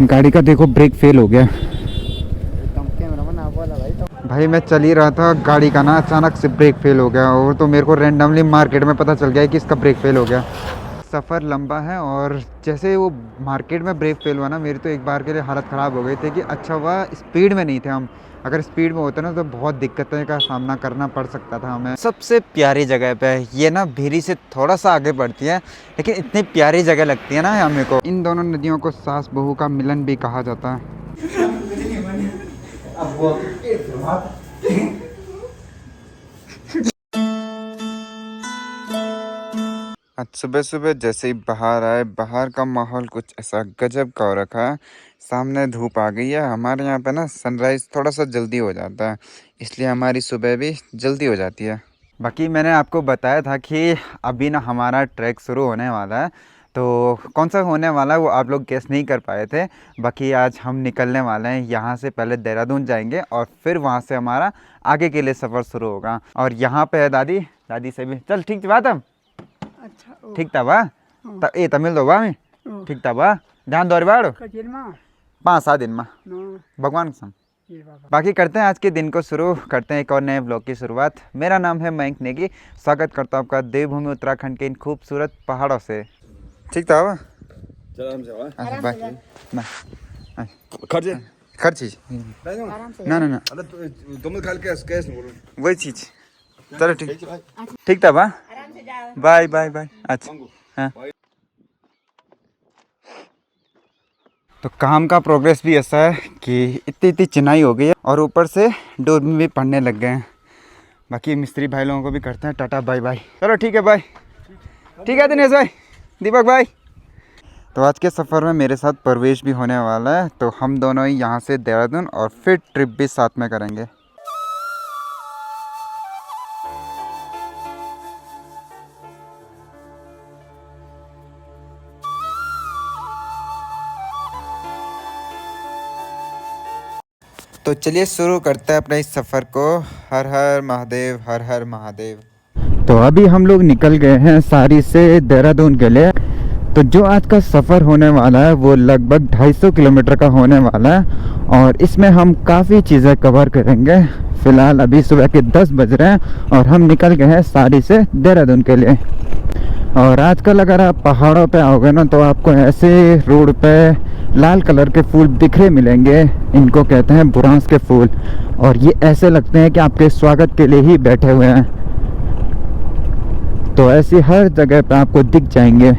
गाड़ी का देखो ब्रेक फेल हो गया भाई। मैं चल ही रहा था, गाड़ी का ना अचानक से ब्रेक फेल हो गया, और तो मेरे को रैंडमली मार्केट में पता चल गया कि इसका ब्रेक फेल हो गया। सफ़र लंबा है, और जैसे वो मार्केट में ब्रेक फेल हुआ ना, मेरी तो एक बार के लिए हालत ख़राब हो गई थी कि अच्छा हुआ स्पीड में नहीं थे हम। अगर स्पीड में होते ना तो बहुत दिक्कतें का सामना करना पड़ सकता था हमें। सबसे प्यारी जगह पे है ये ना, भेरी से थोड़ा सा आगे पड़ती है, लेकिन इतनी प्यारी जगह लगती है ना हमें को। इन दोनों नदियों को सास बहू का मिलन भी कहा जाता है। आज सुबह सुबह जैसे ही बाहर आए, बाहर का माहौल कुछ ऐसा गजब का हो रखा है। सामने धूप आ गई है। हमारे यहाँ पे ना सनराइज़ थोड़ा सा जल्दी हो जाता है, इसलिए हमारी सुबह भी जल्दी हो जाती है। बाकी मैंने आपको बताया था कि अभी ना हमारा ट्रैक शुरू होने वाला है, तो कौन सा होने वाला है वो आप लोग गेस नहीं कर पाए थे। बाकी आज हम निकलने वाले हैं यहाँ से, पहले देहरादून जाएंगे और फिर वहाँ से हमारा आगे के लिए सफ़र शुरू होगा। और यहाँ पे है दादी, दादी से भी चल ठीक बात है। अच्छा ठीक था बा ए तमिल दो बा में ठीक था बा ध्यान दो बाड़ो 5-7 दिन में भगवान कसम। बाकी करते हैं आज के दिन को शुरू, करते हैं एक और नए ब्लॉग की शुरुआत। मेरा नाम है मयंक नेगी, स्वागत करता हूँ आपका देवभूमि उत्तराखंड के इन खूबसूरत पहाड़ों से। ठीक था बा खर्ची ना ना ना वही चीज। चलो ठीक था बा, बाय बाय बाय। अच्छा हाँ। तो काम का प्रोग्रेस भी ऐसा है कि इतनी इतनी चिनाई हो गई है और ऊपर से डोर भी पड़ने लग गए हैं। बाकी मिस्त्री भाई लोगों को भी करते हैं टाटा बाय बाय। चलो ठीक है बाय। ठीक है दिनेश भाई, दीपक भाई। तो आज के सफ़र में मेरे साथ परवेश भी होने वाला है, तो हम दोनों ही यहाँ से देहरादून और फिर ट्रिप भी साथ में करेंगे। तो चलिए शुरू करते हैं अपने इस सफ़र को। हर हर महादेव, हर हर महादेव। तो अभी हम लोग निकल गए हैं सारी से देहरादून के लिए। तो जो आज का सफ़र होने वाला है वो लगभग 250 किलोमीटर का होने वाला है, और इसमें हम काफ़ी चीज़ें कवर करेंगे। फ़िलहाल अभी सुबह के 10 बज रहे हैं और हम निकल गए हैं सारी से देहरादून के लिए। और आजकल अगर आप पहाड़ों पे आओगे ना तो आपको ऐसे रोड पे लाल कलर के फूल बिखरे मिलेंगे। इनको कहते हैं बुरांस के फूल, और ये ऐसे लगते हैं कि आपके स्वागत के लिए ही बैठे हुए हैं। तो ऐसी हर जगह पे आपको दिख जाएंगे।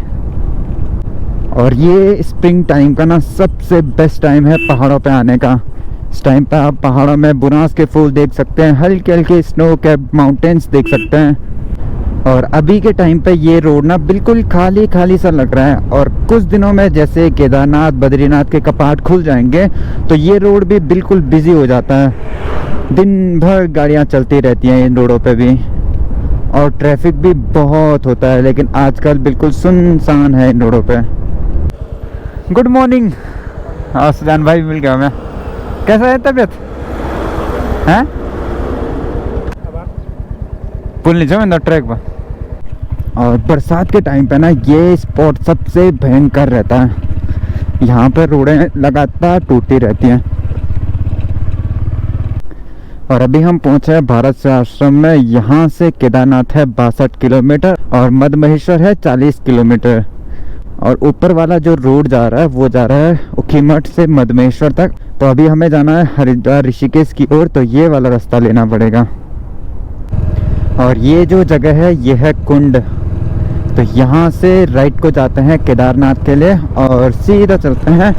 और ये स्प्रिंग टाइम का ना सबसे बेस्ट टाइम है पहाड़ों पे आने का। इस टाइम पे आप पहाड़ों में बुरांस के फूल देख सकते हैं, हल्के हल्के स्नो के माउंटेन्स देख सकते हैं। और अभी के टाइम पे ये रोड ना बिल्कुल खाली खाली सा लग रहा है, और कुछ दिनों में जैसे केदारनाथ बद्रीनाथ के कपाट खुल जाएंगे तो ये रोड भी बिल्कुल बिजी हो जाता है। दिन भर गाड़ियाँ चलती रहती हैं इन रोडों पे भी, और ट्रैफिक भी बहुत होता है। लेकिन आजकल बिल्कुल सुनसान है इन रोडों पे। Good morning. हाँ सुजान भाई मिल गया मैं। कैसा है तबीयत है? पुल नीचे में ट्रैक पर। और बरसात के टाइम पे ना ये स्पॉट सबसे भयंकर रहता है। यहाँ पर रोडें लगातार टूटती रहती हैं। और अभी हम पहुँचे हैं भारत से आश्रम में। यहाँ से केदारनाथ है 62 किलोमीटर और मदमहेश्वर है 40 किलोमीटर। और ऊपर वाला जो रोड जा रहा है वो जा रहा है उखीमठ से मदमहेश्वर तक। तो अभी हमें जाना है हरिद्वार ऋषिकेश की ओर, तो ये वाला रास्ता लेना पड़ेगा। और ये जो जगह है ये है कुंड। तो यहाँ से राइट को जाते हैं केदारनाथ के लिए और सीधा चलते हैं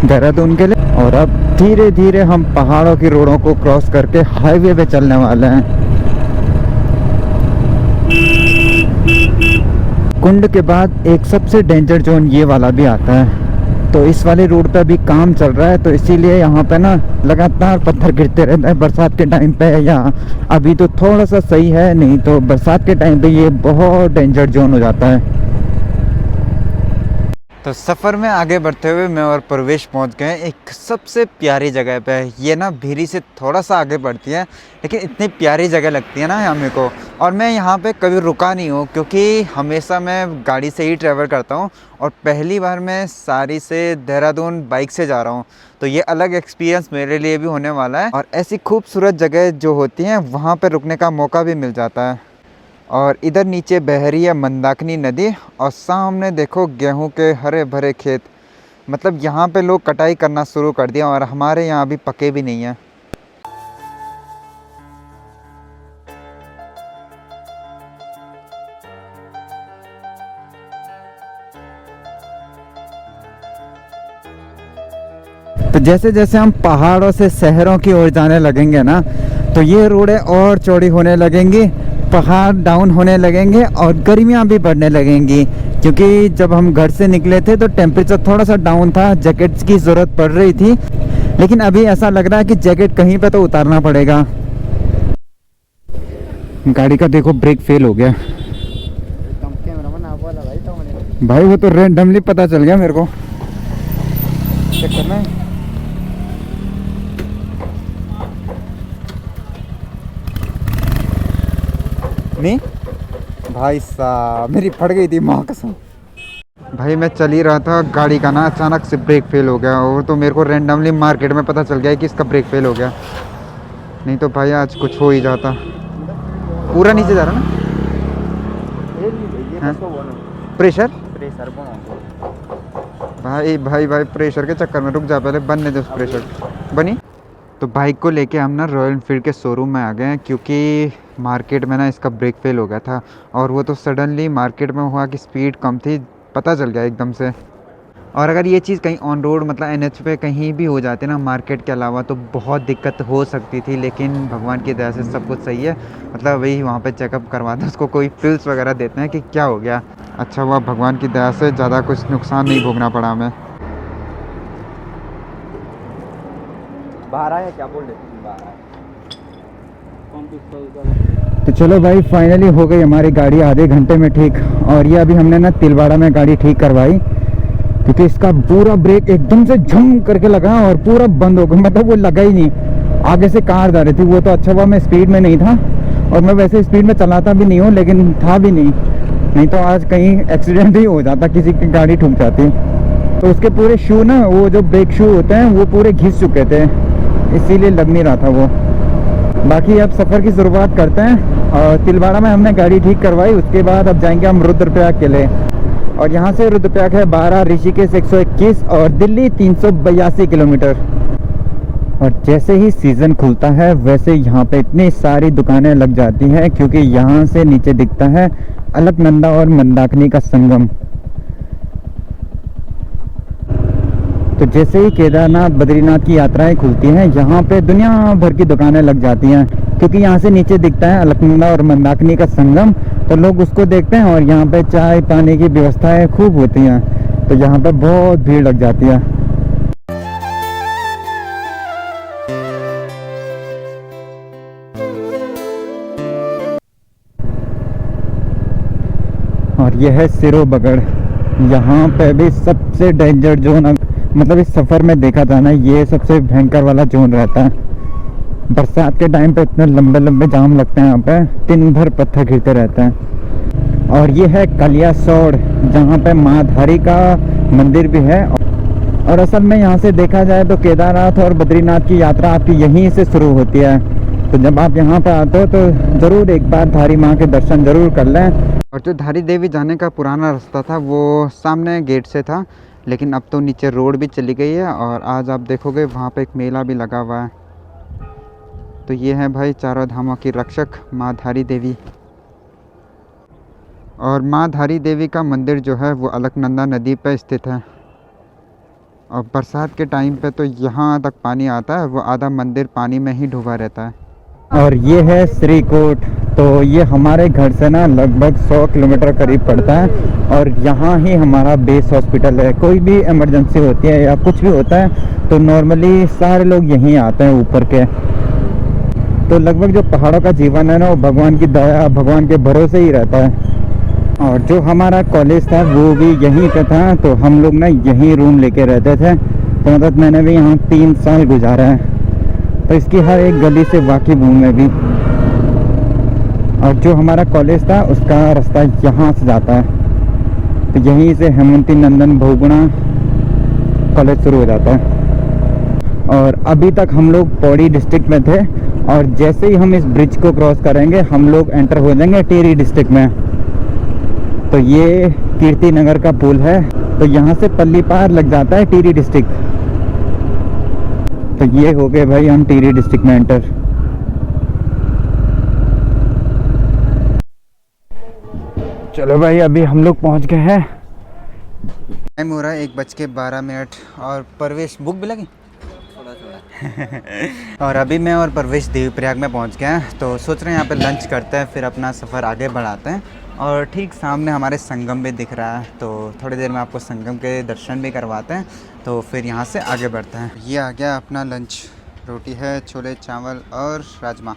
देहरादून के लिए। और अब धीरे धीरे हम पहाड़ों की रोडों को क्रॉस करके हाईवे पे चलने वाले हैं। कुंड के बाद एक सबसे डेंजर जोन ये वाला भी आता है। तो इस वाले रोड पे अभी काम चल रहा है, तो इसीलिए यहाँ पे ना लगातार पत्थर गिरते रहते हैं बरसात के टाइम पे। या अभी तो थोड़ा सा सही है, नहीं तो बरसात के टाइम पे ये बहुत डेंजर जोन हो जाता है। तो सफ़र में आगे बढ़ते हुए मैं और प्रवेश पहुंच गए एक सबसे प्यारी जगह पे। ये ना भीरी से थोड़ा सा आगे बढ़ती है, लेकिन इतनी प्यारी जगह लगती है ना यहाँ मेरे को। और मैं यहाँ पे कभी रुका नहीं हूँ, क्योंकि हमेशा मैं गाड़ी से ही ट्रैवल करता हूँ और पहली बार मैं सारी से देहरादून बाइक से जा रहा हूँ। तो ये अलग एक्सपीरियंस मेरे लिए भी होने वाला है, और ऐसी खूबसूरत जगह जो होती हैं वहाँ पर रुकने का मौका भी मिल जाता है। और इधर नीचे बह रही है मंदाकिनी नदी, और सामने देखो गेहूं के हरे भरे खेत। मतलब यहाँ पे लोग कटाई करना शुरू कर दिया, और हमारे यहाँ अभी पके भी नहीं हैं। तो जैसे जैसे हम पहाड़ों से शहरों की ओर जाने लगेंगे ना, तो ये रोडें और चौड़ी होने लगेंगी, पहाड़ डाउन होने लगेंगे और गर्मियाँ भी बढ़ने लगेंगी। क्योंकि जब हम घर से निकले थे तो टेम्परेचर थोड़ा सा डाउन था, जैकेट्स की ज़रूरत पड़ रही थी, लेकिन अभी ऐसा लग रहा है कि जैकेट कहीं पे तो उतारना पड़ेगा। गाड़ी का देखो ब्रेक फेल हो गया भाई, वो तो रैंडमली पता चल गया मेरे को। चेक करना है। नहीं भाई साहब, मेरी फट गई थी माँ कसम। भाई मैं चल ही रहा था, गाड़ी का ना अचानक से ब्रेक फेल हो गया, और तो मेरे को रैंडमली मार्केट में पता चल गया कि इसका ब्रेक फेल हो गया। नहीं तो भाई आज कुछ हो ही जाता। पूरा नीचे जा रहा ना। प्रेशर भाई भाई भाई प्रेशर के चक्कर में रुक जा, पहले बनने दे उस प्रेशर। बनी। तो बाइक को लेके हम ना रॉयल एनफील्ड के शोरूम में आ गए हैं, क्योंकि मार्केट में ना इसका ब्रेक फेल हो गया था, और वो तो सडनली मार्केट में हुआ कि स्पीड कम थी, पता चल गया एकदम से। और अगर ये चीज़ कहीं ऑन रोड मतलब एनएच पे कहीं भी हो जाती ना मार्केट के अलावा, तो बहुत दिक्कत हो सकती थी। लेकिन भगवान की दया से सब कुछ सही है। मतलब वही वहाँ पे चेकअप करवाते हैं, उसको कोई पिल्स वगैरह देते हैं कि क्या हो गया। अच्छा हुआ भगवान की दया से ज़्यादा कुछ नुकसान नहीं भोगना पड़ा हमें। बाहर आया क्या बोल रहे थे? तो चलो भाई, फाइनली हो गई हमारी गाड़ी आधे घंटे में ठीक। और ये अभी हमने ना तिलवाड़ा में गाड़ी ठीक करवाई, क्योंकि इसका पूरा ब्रेक एकदम से झम करके लगा और पूरा बंद हो गया। मतलब वो लगा ही नहीं, आगे से कार जा रही थी वो। तो अच्छा हुआ मैं स्पीड में नहीं था, और मैं वैसे स्पीड में चलाता भी नहीं हूँ, लेकिन था भी नहीं तो आज कहीं एक्सीडेंट ही हो जाता, किसी की गाड़ी ठुक जाती। तो उसके पूरे शू ना, वो जो ब्रेक शू होते हैं वो पूरे घिस चुके थे, इसीलिए लग नहीं रहा था वो। बाकी अब सफ़र की शुरुआत करते हैं। और तिलवाड़ा में हमने गाड़ी ठीक करवाई, उसके बाद अब जाएंगे हम रुद्रप्रयाग के लिए। और यहाँ से रुद्रप्रयाग है 12, ऋषिकेश 121 और दिल्ली 382 किलोमीटर। और जैसे ही सीज़न खुलता है वैसे यहाँ पे इतनी सारी दुकानें लग जाती हैं, क्योंकि यहाँ से नीचे दिखता है अलकनंदा और मंदाकिनी का संगम। तो जैसे ही केदारनाथ बद्रीनाथ की यात्राएं खुलती हैं, यहाँ पे दुनिया भर की दुकानें लग जाती हैं, क्योंकि यहाँ से नीचे दिखता है अलकनंदा और मंदाकिनी का संगम। तो लोग उसको देखते हैं, और यहाँ पे चाय पानी की व्यवस्थाएं खूब होती हैं, तो यहाँ पे बहुत भीड़ लग जाती है। और यह है सिरो बगड़। यहाँ पे भी सबसे डेंजर जोन, मतलब इस सफ़र में देखा जाना, ये सबसे भयंकर वाला जोन रहता है। बरसात के टाइम पे इतने लंबे लंबे जाम लगते हैं यहाँ पे, दिन भर पत्थर गिरते रहते हैं। और ये है कलियासोड़, जहाँ पे माँ धारी का मंदिर भी है। और असल में यहाँ से देखा जाए तो केदारनाथ और बद्रीनाथ की यात्रा आपकी यहीं से शुरू होती है। तो जब आप यहाँ पे आते हो तो ज़रूर एक बार धारी माँ के दर्शन ज़रूर कर लें। और जो धारी देवी जाने का पुराना रास्ता था वो सामने गेट से था, लेकिन अब तो नीचे रोड भी चली गई है। और आज आप देखोगे वहाँ पे एक मेला भी लगा हुआ है। तो ये है भाई चारों धामों की रक्षक माँ धारी देवी। और माँ धारी देवी का मंदिर जो है वो अलकनंदा नदी पर स्थित है। और बरसात के टाइम पे तो यहाँ तक पानी आता है, वो आधा मंदिर पानी में ही डूबा रहता है। और ये है श्रीकोट। तो ये हमारे घर से ना लगभग 100 किलोमीटर करीब पड़ता है, और यहाँ ही हमारा बेस हॉस्पिटल है। कोई भी इमरजेंसी होती है या कुछ भी होता है तो नॉर्मली सारे लोग यहीं आते हैं ऊपर के। तो लगभग जो पहाड़ों का जीवन है ना, वो भगवान की दया, भगवान के भरोसे ही रहता है। और जो हमारा कॉलेज था वो भी यहीं पे था, तो हम लोग ना यहीं रूम लेके रहते थे। तो मतलब मैंने भी यहाँ 3 साल गुजारा है, तो इसकी हर एक गली से वाकिफ हूँ मैं भी। और जो हमारा कॉलेज था उसका रास्ता यहाँ से जाता है, तो यहीं से हेमंती नंदन बहुगुणा कॉलेज शुरू हो जाता है। और अभी तक हम लोग पौड़ी डिस्ट्रिक्ट में थे, और जैसे ही हम इस ब्रिज को क्रॉस करेंगे हम लोग एंटर हो जाएंगे टिहरी डिस्ट्रिक्ट में। तो ये कीर्ति नगर का पुल है, तो यहाँ से पल्ली पार लग जाता है टिहरी डिस्ट्रिक्ट। तो ये हो गए भाई हम टिहरी डिस्ट्रिक्ट में एंटर। चलो भाई अभी हम लोग पहुँच गए हैं। टाइम हो रहा है 1:12। और परवेश भूख भी लगी और अभी मैं और परवेश देवप्रयाग में पहुंच गए हैं, तो सोच रहे हैं यहाँ पे लंच करते हैं, फिर अपना सफ़र आगे बढ़ाते हैं। और ठीक सामने हमारे संगम भी दिख रहा है, तो थोड़ी देर में आपको संगम के दर्शन भी करवाते हैं, तो फिर यहाँ से आगे बढ़ते हैं। ये आ गया अपना लंच, रोटी है, छोले चावल और राजमा।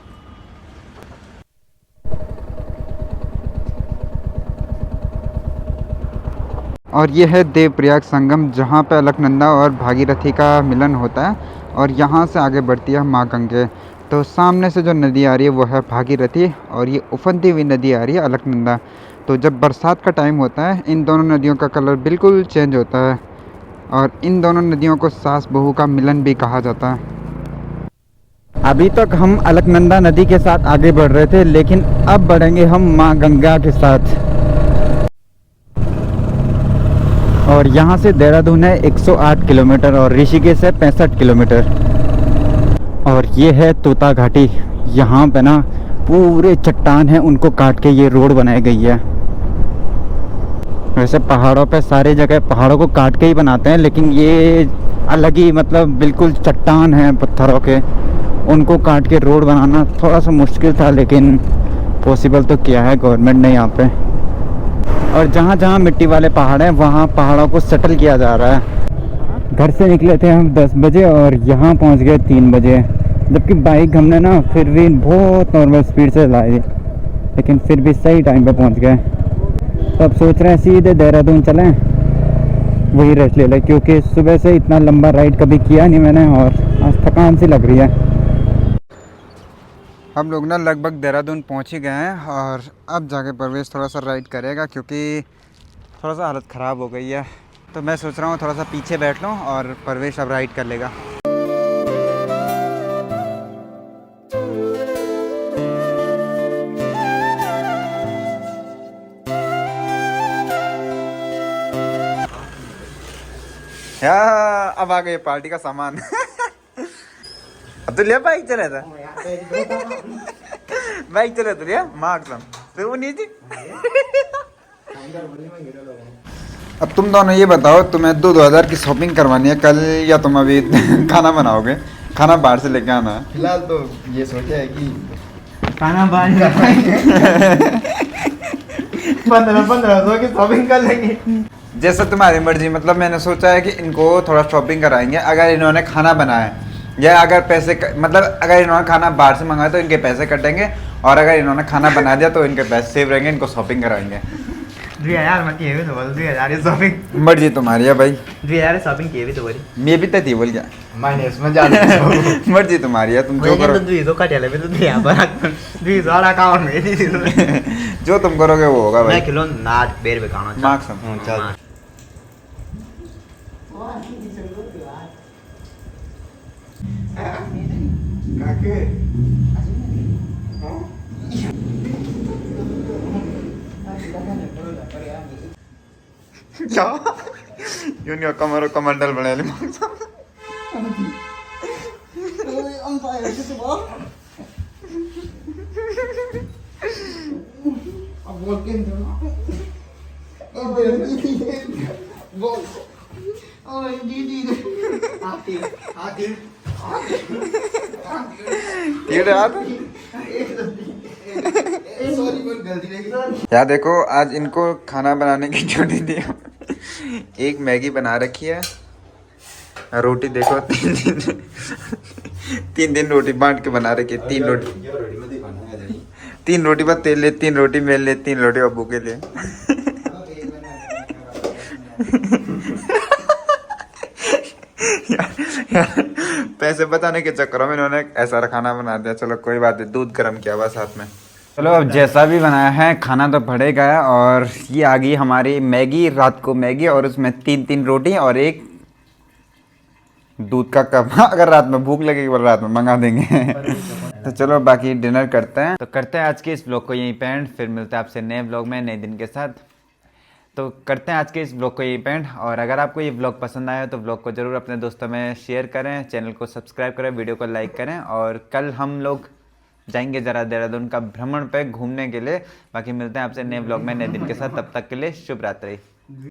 और ये है देवप्रयाग संगम, जहाँ पे अलकनंदा और भागीरथी का मिलन होता है, और यहाँ से आगे बढ़ती है माँ गंगे। तो सामने से जो नदी आ रही है वो है भागीरथी, और ये उफनती हुई नदी आ रही है अलकनंदा। तो जब बरसात का टाइम होता है इन दोनों नदियों का कलर बिल्कुल चेंज होता है, और इन दोनों नदियों को सास बहू का मिलन भी कहा जाता है। अभी तक हम अलकनंदा नदी के साथ आगे बढ़ रहे थे, लेकिन अब बढ़ेंगे हम माँ गंगा के साथ। और यहाँ से देहरादून है 108 किलोमीटर और ऋषिकेश है 65 किलोमीटर। और ये है तोता घाटी। यहाँ पे ना पूरे चट्टान हैं, उनको काट के ये रोड बनाई गई है। वैसे पहाड़ों पे सारी जगह पहाड़ों को काट के ही बनाते हैं, लेकिन ये अलग ही, मतलब बिल्कुल चट्टान है पत्थरों के, उनको काट के रोड बनाना थोड़ा सा मुश्किल था, लेकिन पॉसिबल तो किया है गवर्नमेंट ने यहाँ पे। और जहाँ जहाँ मिट्टी वाले पहाड़ हैं वहाँ पहाड़ों को सेटल किया जा रहा है। घर से निकले थे हम 10 बजे और यहाँ पहुँच गए 3 बजे, जबकि बाइक हमने ना फिर भी बहुत नॉर्मल स्पीड से चलाई, लेकिन फिर भी सही टाइम पे पहुँच गए। तो अब सोच रहे हैं सीधे देहरादून चलें, वही रेस्ट ले लें, क्योंकि सुबह से इतना लंबा राइड कभी किया नहीं मैंने, और आज थकान सी लग रही है। हम लोग ना लगभग देहरादून पहुंच ही गए हैं, और अब जाके परवेश थोड़ा सा राइड करेगा, क्योंकि थोड़ा सा हालत ख़राब हो गई है। तो मैं सोच रहा हूँ थोड़ा सा पीछे बैठ लूँ और परवेश अब राइड कर लेगा। यार अब आ गए पार्टी का सामान। अब तो लिया बाइक चला था, बाइक चला तो लिया मार्क्सम तो वो नहीं थी। अब तुम दोनों ये बताओ, तुम्हें 2,000 की शॉपिंग करवानी है कल, या तुम अभी खाना बनाओगे? खाना बाहर से लेके आना है। फिलहाल तो ये सोचा है कि खाना बाहर का 1500 की शॉपिंग कर लेंगे। जैसा तुम्हारी मर्जी, मतलब मैंने सोचा है कि इनको थोड़ा शॉपिंग कराएंगे। अगर इन्होंने खाना बनाया या अगर मतलब अगर इन्होंने खाना बाहर से मंगाया तो इनके पैसे कटेंगे, और अगर इन्होंने खाना बना दिया तो इनके पैसे सेव रहेंगे, इनको शॉपिंग कराएंगे। 2000 मत किए तो बोल 2000 शॉपिंग, मर्जी तुम्हारी है भाई। 2000 शॉपिंग किए भी तो बोली मैं भी तो बोल क्या, मैंने इसमें जाना मर्जी तुम्हारी है, तुम जो तो करो। 200 काटे ले तो 200 अकाउंट में जो तुम करोगे वो होगा भाई। मैं किलो नाट बेर पे खाना मार्क्सम चल क्या यूनियो कमर कमंडल बने ली मार्क्सम। यार देखो आज इनको खाना बनाने की ड्यूटी दी, एक मैगी बना रखी है, रोटी देखो 3 दिन रोटी बांट के बना रखी है, 3 रोटी 3 रोटी पर तेल ले, 3 रोटी मेल ले, 3 रोटी अबू के लिए। यार, पैसे बचाने के चक्करों में इन्होंने ऐसा खाना बना दिया। चलो कोई बात नहीं, दूध गर्म किया हुआ साथ में। चलो अब जैसा भी बनाया है खाना तो पड़ेगा। और ये आ गई हमारी मैगी, रात को मैगी, और उसमें 3-3 रोटी और एक दूध का कप। अगर रात में भूख लगेगी तो रात में मंगा देंगे। तो चलो बाकी डिनर करते हैं। तो करते हैं आज के इस ब्लॉग को यहीं पे एंड, फिर मिलते हैं आपसे नए ब्लॉग में नए दिन के साथ। तो करते हैं आज के इस ब्लॉग को यहीं पे एंड। और अगर आपको ये ब्लॉग पसंद आया तो ब्लॉग को ज़रूर अपने दोस्तों में शेयर करें, चैनल को सब्सक्राइब करें, वीडियो को लाइक करें। और कल हम लोग जाएंगे ज़रा देहरादून का भ्रमण पे घूमने के लिए। बाकी मिलते हैं आपसे नए ब्लॉग में नए दिन के साथ, तब तक के लिए शुभ रात्रि।